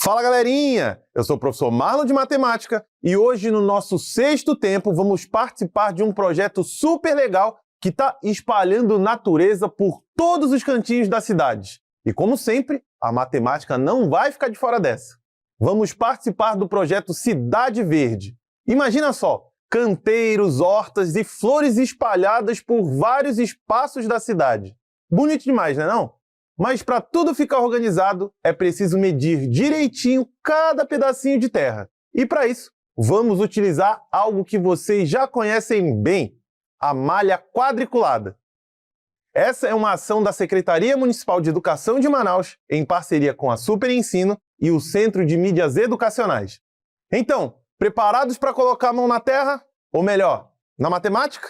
Fala, galerinha! Eu sou o professor Marlon de Matemática e hoje, no nosso sexto tempo, vamos participar de um projeto super legal que está espalhando natureza por todos os cantinhos da cidade. E, como sempre, a matemática não vai ficar de fora dessa. Vamos participar do projeto Cidade Verde. Imagina só, canteiros, hortas e flores espalhadas por vários espaços da cidade. Bonito demais, não é não? Mas para tudo ficar organizado, é preciso medir direitinho cada pedacinho de terra. E para isso, vamos utilizar algo que vocês já conhecem bem, a malha quadriculada. Essa é uma ação da Secretaria Municipal de Educação de Manaus, em parceria com a Super Ensino e o Centro de Mídias Educacionais. Então, preparados para colocar a mão na terra? Ou melhor, na matemática?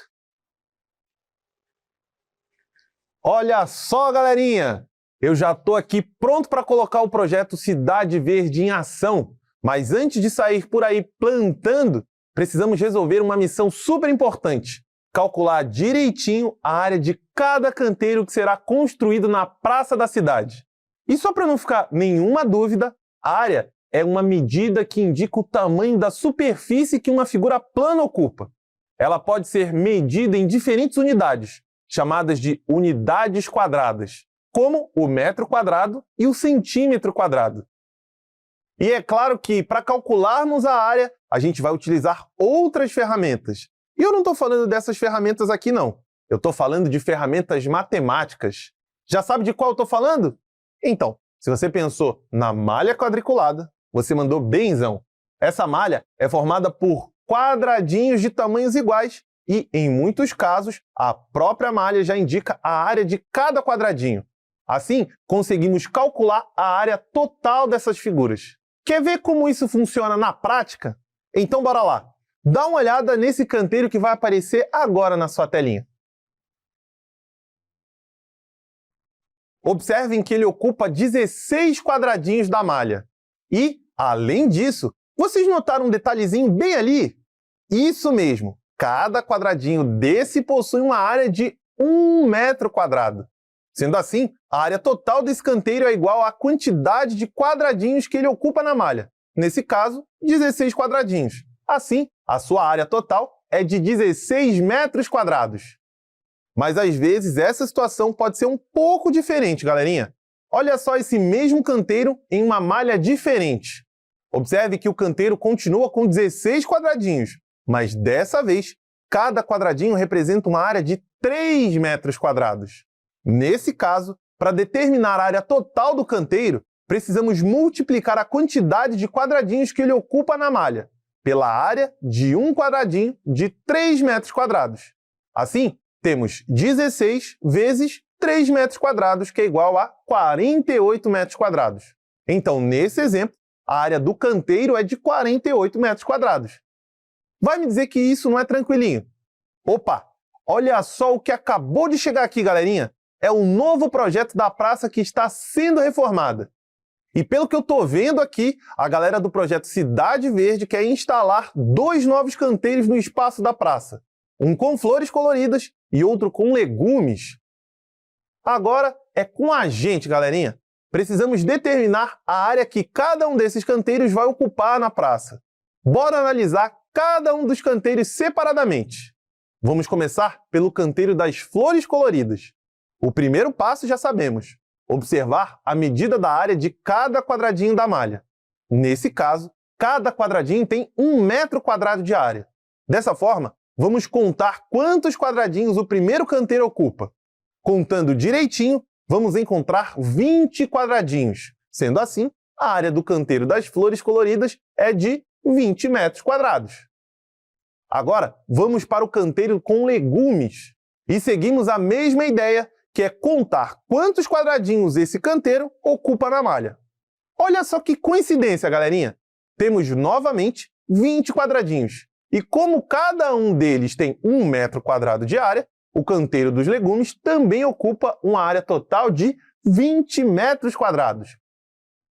Olha só, galerinha! Eu já estou aqui pronto para colocar o projeto Cidade Verde em ação. Mas antes de sair por aí plantando, precisamos resolver uma missão super importante. Calcular direitinho a área de cada canteiro que será construído na praça da cidade. E só para não ficar nenhuma dúvida, a área é uma medida que indica o tamanho da superfície que uma figura plana ocupa. Ela pode ser medida em diferentes unidades, chamadas de unidades quadradas, como o metro quadrado e o centímetro quadrado. E é claro que, para calcularmos a área, a gente vai utilizar outras ferramentas. E eu não estou falando dessas ferramentas aqui, não. Eu estou falando de ferramentas matemáticas. Já sabe de qual eu estou falando? Então, se você pensou na malha quadriculada, você mandou benzão. Essa malha é formada por quadradinhos de tamanhos iguais e, em muitos casos, a própria malha já indica a área de cada quadradinho. Assim, conseguimos calcular a área total dessas figuras. Quer ver como isso funciona na prática? Então, bora lá! Dá uma olhada nesse canteiro que vai aparecer agora na sua telinha. Observem que ele ocupa 16 quadradinhos da malha. E, além disso, vocês notaram um detalhezinho bem ali? Isso mesmo! Cada quadradinho desse possui uma área de 1 metro quadrado. Sendo assim, a área total desse canteiro é igual à quantidade de quadradinhos que ele ocupa na malha. Nesse caso, 16 quadradinhos. Assim, a sua área total é de 16 metros quadrados. Mas às vezes essa situação pode ser um pouco diferente, galerinha. Olha só esse mesmo canteiro em uma malha diferente. Observe que o canteiro continua com 16 quadradinhos, mas dessa vez, cada quadradinho representa uma área de 3 metros quadrados. Nesse caso, para determinar a área total do canteiro, precisamos multiplicar a quantidade de quadradinhos que ele ocupa na malha pela área de um quadradinho de 3 metros quadrados. Assim, temos 16 vezes 3 metros quadrados, que é igual a 48 metros quadrados. Então, nesse exemplo, a área do canteiro é de 48 metros quadrados. Vai me dizer que isso não é tranquilinho? Opa! Olha só o que acabou de chegar aqui, galerinha! É um novo projeto da praça que está sendo reformada. E pelo que eu estou vendo aqui, a galera do projeto Cidade Verde quer instalar 2 novos canteiros no espaço da praça. Um com flores coloridas e outro com legumes. Agora é com a gente, galerinha. Precisamos determinar a área que cada um desses canteiros vai ocupar na praça. Bora analisar cada um dos canteiros separadamente. Vamos começar pelo canteiro das flores coloridas. O primeiro passo já sabemos, observar a medida da área de cada quadradinho da malha. Nesse caso, cada quadradinho tem 1 metro quadrado de área. Dessa forma, vamos contar quantos quadradinhos o primeiro canteiro ocupa. Contando direitinho, vamos encontrar 20 quadradinhos. Sendo assim, a área do canteiro das flores coloridas é de 20 metros quadrados. Agora, vamos para o canteiro com legumes. E seguimos a mesma ideia, que é contar quantos quadradinhos esse canteiro ocupa na malha. Olha só que coincidência, galerinha! Temos novamente 20 quadradinhos. E como cada um deles tem 1 metro quadrado de área, o canteiro dos legumes também ocupa uma área total de 20 metros quadrados.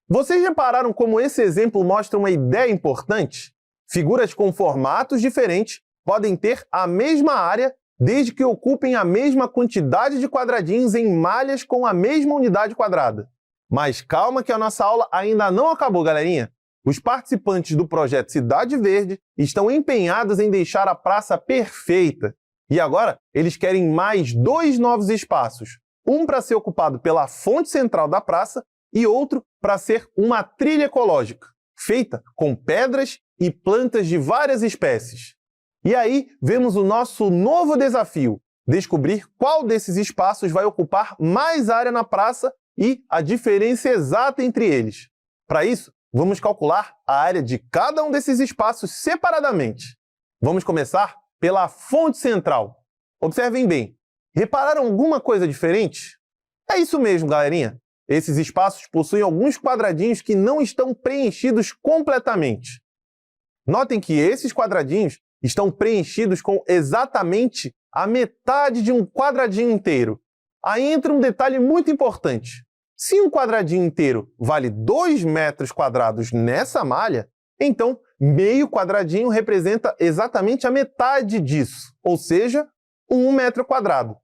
Vocês repararam como esse exemplo mostra uma ideia importante? Figuras com formatos diferentes podem ter a mesma área desde que ocupem a mesma quantidade de quadradinhos em malhas com a mesma unidade quadrada. Mas calma que a nossa aula ainda não acabou, galerinha. Os participantes do projeto Cidade Verde estão empenhados em deixar a praça perfeita. E agora eles querem mais 2 novos espaços. Um para ser ocupado pela fonte central da praça e outro para ser uma trilha ecológica, feita com pedras e plantas de várias espécies. E aí vemos o nosso novo desafio, descobrir qual desses espaços vai ocupar mais área na praça e a diferença exata entre eles. Para isso, vamos calcular a área de cada um desses espaços separadamente. Vamos começar pela fonte central. Observem bem, repararam alguma coisa diferente? É isso mesmo, galerinha. Esses espaços possuem alguns quadradinhos que não estão preenchidos completamente. Notem que esses quadradinhos estão preenchidos com exatamente a metade de um quadradinho inteiro. Aí entra um detalhe muito importante. Se um quadradinho inteiro vale 2 metros quadrados nessa malha, então meio quadradinho representa exatamente a metade disso, ou seja, 1 metro quadrado.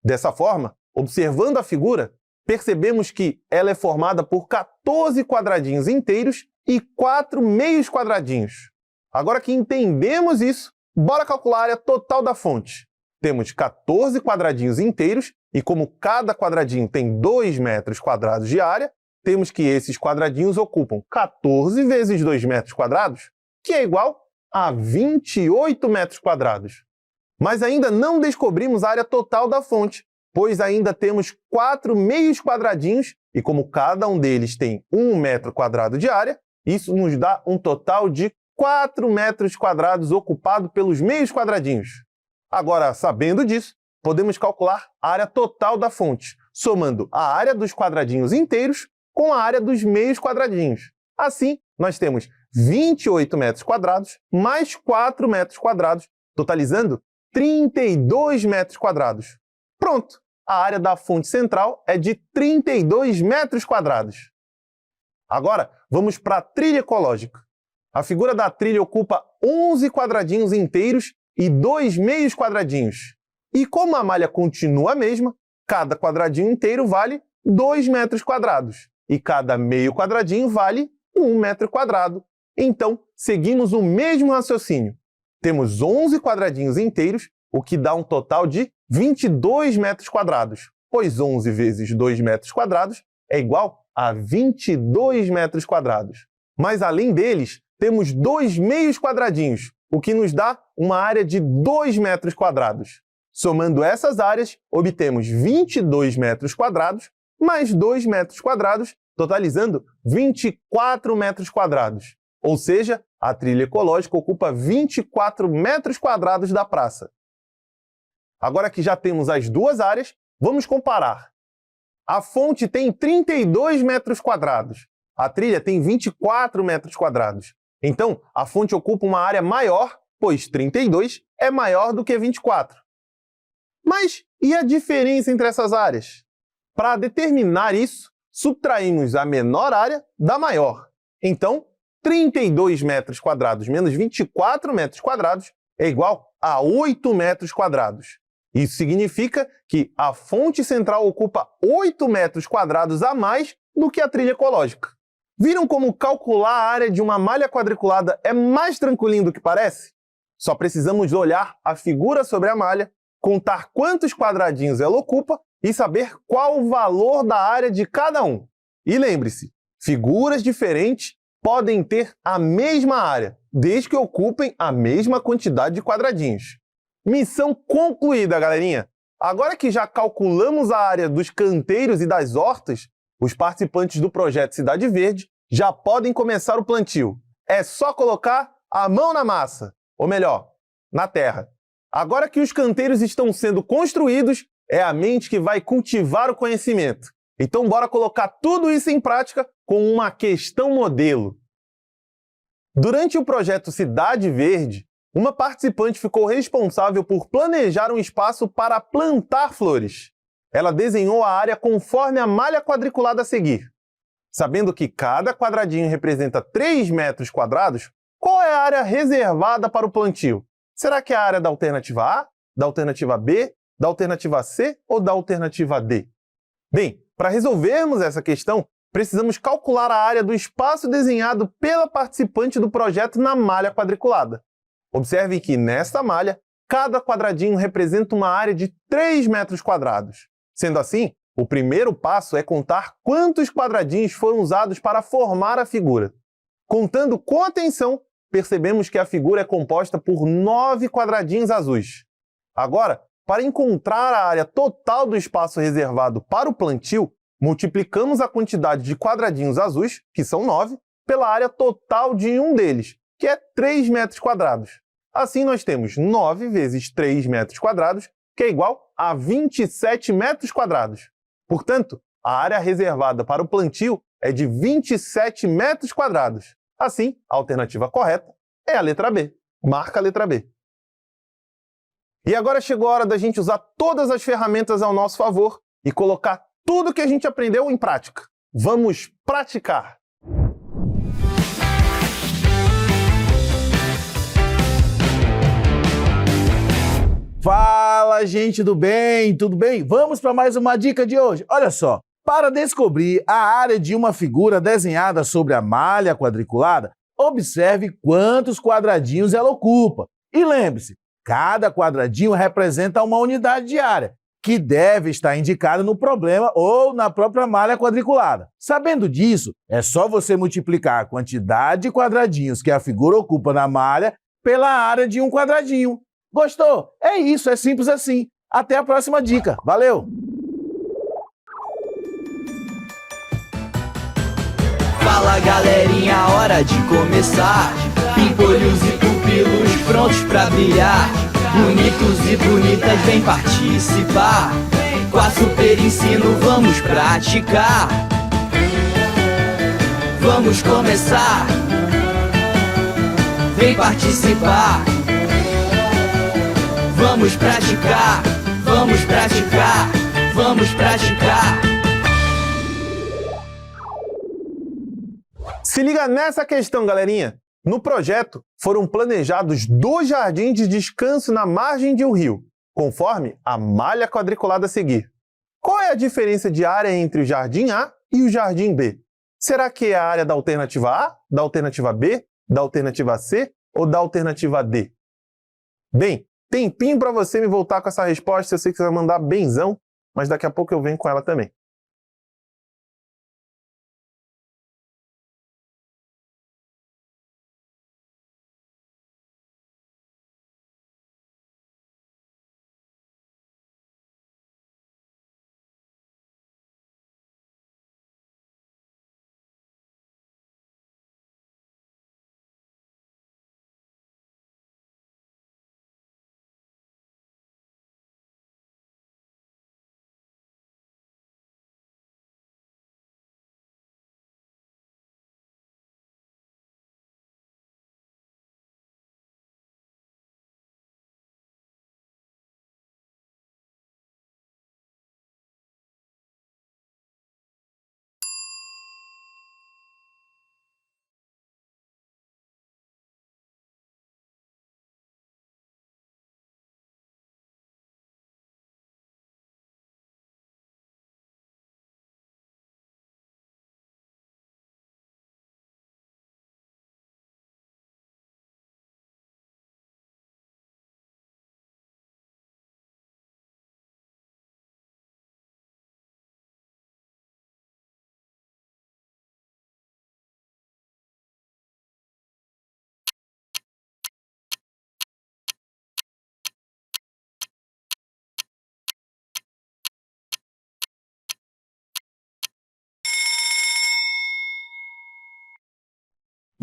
Dessa forma, observando a figura, percebemos que ela é formada por 14 quadradinhos inteiros e 4 meios quadradinhos. Agora que entendemos isso, bora calcular a área total da fonte. Temos 14 quadradinhos inteiros e como cada quadradinho tem 2 metros quadrados de área, temos que esses quadradinhos ocupam 14 vezes 2 metros quadrados, que é igual a 28 metros quadrados. Mas ainda não descobrimos a área total da fonte, pois ainda temos 4 meios quadradinhos e como cada um deles tem 1 metro quadrado de área, isso nos dá um total de 4 metros quadrados ocupado pelos meios quadradinhos. Agora, sabendo disso, podemos calcular a área total da fonte, somando a área dos quadradinhos inteiros com a área dos meios quadradinhos. Assim, nós temos 28 metros quadrados mais 4 metros quadrados, totalizando 32 metros quadrados. Pronto! A área da fonte central é de 32 metros quadrados. Agora, vamos para a trilha ecológica. A figura da trilha ocupa 11 quadradinhos inteiros e 2 meios quadradinhos. E como a malha continua a mesma, cada quadradinho inteiro vale 2 metros quadrados e cada meio quadradinho vale 1 metro quadrado. Então, seguimos o mesmo raciocínio. Temos 11 quadradinhos inteiros, o que dá um total de 22 metros quadrados, pois 11 vezes 2 metros quadrados é igual a 22 metros quadrados. Mas além deles, temos 2 meios quadradinhos, o que nos dá uma área de 2 metros quadrados. Somando essas áreas, obtemos 22 metros quadrados mais 2 metros quadrados, totalizando 24 metros quadrados. Ou seja, a trilha ecológica ocupa 24 metros quadrados da praça. Agora que já temos as duas áreas, vamos comparar. A fonte tem 32 metros quadrados, a trilha tem 24 metros quadrados. Então, a fonte ocupa uma área maior, pois 32 é maior do que 24. Mas e a diferença entre essas áreas? Para determinar isso, subtraímos a menor área da maior. Então, 32 metros quadrados menos 24 metros quadrados é igual a 8 metros quadrados. Isso significa que a fonte central ocupa 8 metros quadrados a mais do que a trilha ecológica. Viram como calcular a área de uma malha quadriculada é mais tranquilinho do que parece? Só precisamos olhar a figura sobre a malha, contar quantos quadradinhos ela ocupa e saber qual o valor da área de cada um. E lembre-se, figuras diferentes podem ter a mesma área, desde que ocupem a mesma quantidade de quadradinhos. Missão concluída, galerinha! Agora que já calculamos a área dos canteiros e das hortas, os participantes do projeto Cidade Verde já podem começar o plantio. É só colocar a mão na massa, ou melhor, na terra. Agora que os canteiros estão sendo construídos, é a mente que vai cultivar o conhecimento. Então bora colocar tudo isso em prática com uma questão modelo. Durante o projeto Cidade Verde, uma participante ficou responsável por planejar um espaço para plantar flores. Ela desenhou a área conforme a malha quadriculada a seguir. Sabendo que cada quadradinho representa 3 metros quadrados, qual é a área reservada para o plantio? Será que é a área da alternativa A, da alternativa B, da alternativa C ou da alternativa D? Bem, para resolvermos essa questão, precisamos calcular a área do espaço desenhado pela participante do projeto na malha quadriculada. Observe que, nesta malha, cada quadradinho representa uma área de 3 metros quadrados. Sendo assim, o primeiro passo é contar quantos quadradinhos foram usados para formar a figura. Contando com atenção, percebemos que a figura é composta por 9 quadradinhos azuis. Agora, para encontrar a área total do espaço reservado para o plantio, multiplicamos a quantidade de quadradinhos azuis, que são 9, pela área total de um deles, que é 3 metros quadrados. Assim, nós temos 9 vezes 3 metros quadrados, que é igual a 27 metros quadrados. Portanto, a área reservada para o plantio é de 27 metros quadrados. Assim, a alternativa correta é a letra B. Marca a letra B. E agora chegou a hora da gente usar todas as ferramentas ao nosso favor e colocar tudo que a gente aprendeu em prática. Vamos praticar! Fala, gente do bem, tudo bem? Vamos para mais uma dica de hoje. Olha só, para descobrir a área de uma figura desenhada sobre a malha quadriculada, observe quantos quadradinhos ela ocupa. E lembre-se, cada quadradinho representa uma unidade de área, que deve estar indicada no problema ou na própria malha quadriculada. Sabendo disso, é só você multiplicar a quantidade de quadradinhos que a figura ocupa na malha pela área de um quadradinho. Gostou? É isso, é simples assim. Até a próxima dica. Valeu! Fala galerinha, hora de começar. Pimpolhos e pupilos prontos pra brilhar. Bonitos e bonitas, vem participar. Com a Super Ensino vamos praticar. Vamos começar. Vem participar. Vamos praticar, vamos praticar, vamos praticar. Se liga nessa questão, galerinha! No projeto, foram planejados 2 jardins de descanso na margem de um rio, conforme a malha quadriculada a seguir. Qual é a diferença de área entre o jardim A e o jardim B? Será que é a área da alternativa A, da alternativa B, da alternativa C ou da alternativa D? Bem, tempinho para você me voltar com essa resposta, eu sei que você vai mandar benzão, mas daqui a pouco eu venho com ela também.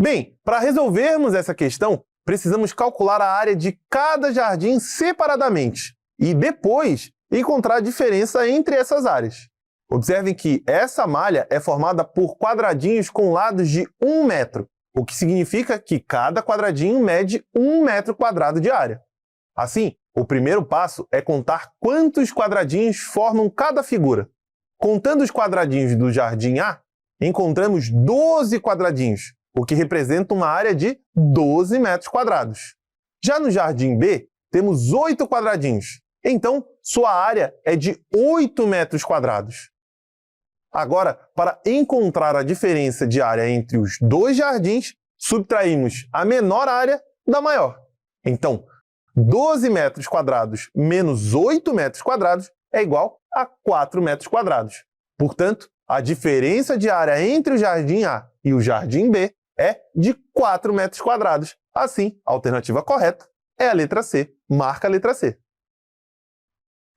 Bem, para resolvermos essa questão, precisamos calcular a área de cada jardim separadamente e depois encontrar a diferença entre essas áreas. Observem que essa malha é formada por quadradinhos com lados de 1 metro, o que significa que cada quadradinho mede 1 metro quadrado de área. Assim, o primeiro passo é contar quantos quadradinhos formam cada figura. Contando os quadradinhos do jardim A, encontramos 12 quadradinhos, o que representa uma área de 12 metros quadrados. Já no jardim B, temos 8 quadradinhos, então sua área é de 8 metros quadrados. Agora, para encontrar a diferença de área entre os dois jardins, subtraímos a menor área da maior. Então, 12 metros quadrados menos 8 metros quadrados é igual a 4 metros quadrados. Portanto, a diferença de área entre o jardim A e o jardim B é de 4 metros quadrados. Assim, a alternativa correta é a letra C. Marca a letra C.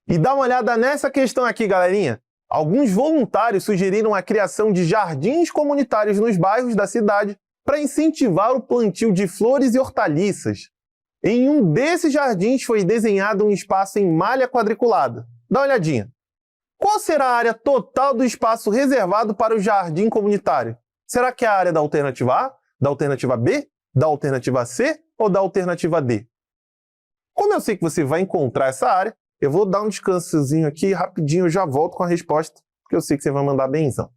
E dá uma olhada nessa questão aqui, galerinha. Alguns voluntários sugeriram a criação de jardins comunitários nos bairros da cidade para incentivar o plantio de flores e hortaliças. Em um desses jardins foi desenhado um espaço em malha quadriculada. Dá uma olhadinha. Qual será a área total do espaço reservado para o jardim comunitário? Será que é a área da alternativa A, da alternativa B, da alternativa C ou da alternativa D? Como eu sei que você vai encontrar essa área, eu vou dar um descansozinho aqui rapidinho, eu já volto com a resposta, porque eu sei que você vai mandar benzão.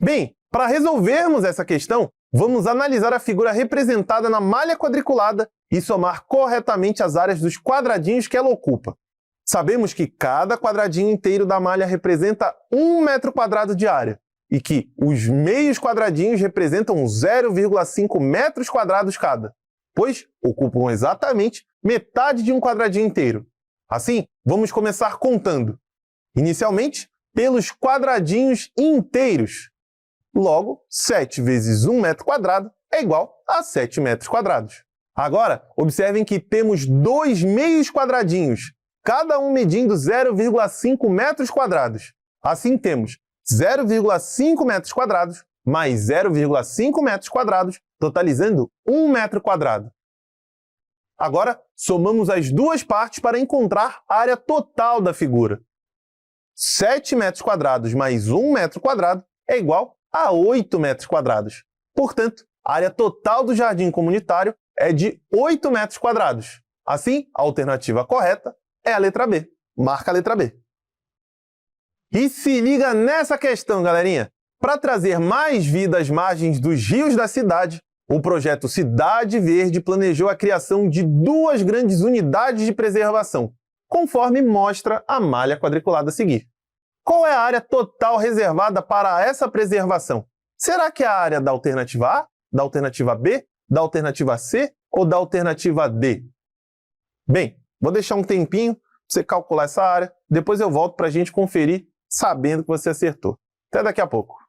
Bem, para resolvermos essa questão, vamos analisar a figura representada na malha quadriculada e somar corretamente as áreas dos quadradinhos que ela ocupa. Sabemos que cada quadradinho inteiro da malha representa 1 metro quadrado de área e que os meios quadradinhos representam 0,5 metros quadrados cada, pois ocupam exatamente metade de um quadradinho inteiro. Assim, vamos começar contando. Inicialmente, pelos quadradinhos inteiros. Logo, 7 vezes 1 metro quadrado é igual a 7 metros quadrados. Agora, observem que temos dois meios quadradinhos, cada um medindo 0,5 metros quadrados. Assim, temos 0,5 metros quadrados mais 0,5 metros quadrados, totalizando 1 metro quadrado. Agora, somamos as duas partes para encontrar a área total da figura. 7 metros quadrados mais 1 metro quadrado é igual a 8 metros quadrados. Portanto, a área total do jardim comunitário é de 8 metros quadrados. Assim, a alternativa correta é a letra B. Marca a letra B. E se liga nessa questão, galerinha! Para trazer mais vida às margens dos rios da cidade, o projeto Cidade Verde planejou a criação de 2 grandes unidades de preservação, conforme mostra a malha quadriculada a seguir. Qual é a área total reservada para essa preservação? Será que é a área da alternativa A, da alternativa B, da alternativa C ou da alternativa D? Bem, vou deixar um tempinho para você calcular essa área, depois eu volto para a gente conferir sabendo que você acertou. Até daqui a pouco.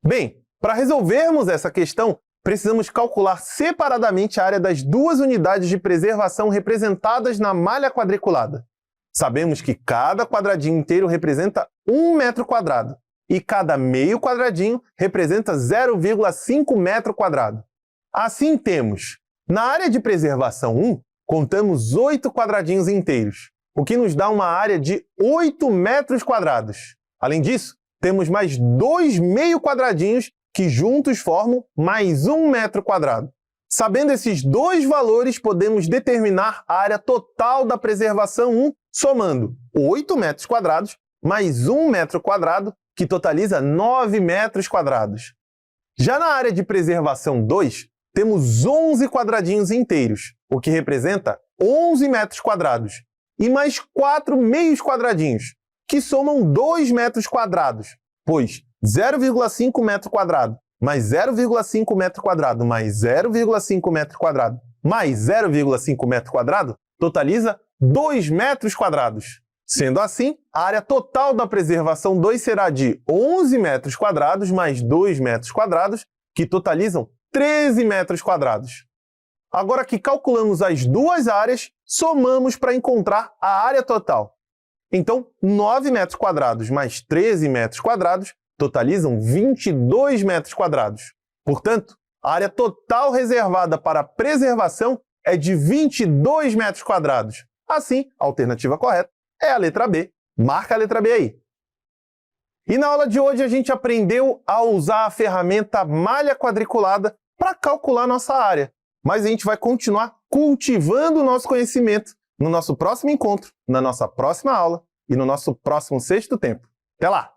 Bem, para resolvermos essa questão, precisamos calcular separadamente a área das duas unidades de preservação representadas na malha quadriculada. Sabemos que cada quadradinho inteiro representa 1 metro quadrado e cada meio quadradinho representa 0,5 metro quadrado. Assim temos, na área de preservação 1, contamos 8 quadradinhos inteiros, o que nos dá uma área de 8 metros quadrados. Além disso, temos mais 2 meio quadradinhos que juntos formam mais 1 metro quadrado. Sabendo esses dois valores, podemos determinar a área total da preservação 1, somando 8 metros quadrados mais 1 metro quadrado, que totaliza 9 metros quadrados. Já na área de preservação 2, temos 11 quadradinhos inteiros, o que representa 11 metros quadrados, e mais 4 meios quadradinhos, que somam 2 metros quadrados, pois 0,5 metro quadrado mais 0,5 metro quadrado mais 0,5 metro quadrado mais 0,5 metro quadrado totaliza 2 metros quadrados. Sendo assim, a área total da preservação 2 será de 11 metros quadrados mais 2 metros quadrados, que totalizam 13 metros quadrados. Agora que calculamos as duas áreas, somamos para encontrar a área total. Então, 9 metros quadrados mais 13 metros quadrados totalizam 22 metros quadrados. Portanto, a área total reservada para a preservação é de 22 metros quadrados. Assim, a alternativa correta é a letra B. Marca a letra B aí. E na aula de hoje a gente aprendeu a usar a ferramenta malha quadriculada para calcular nossa área. Mas a gente vai continuar cultivando o nosso conhecimento no nosso próximo encontro, na nossa próxima aula e no nosso próximo Sexto Tempo. Até lá!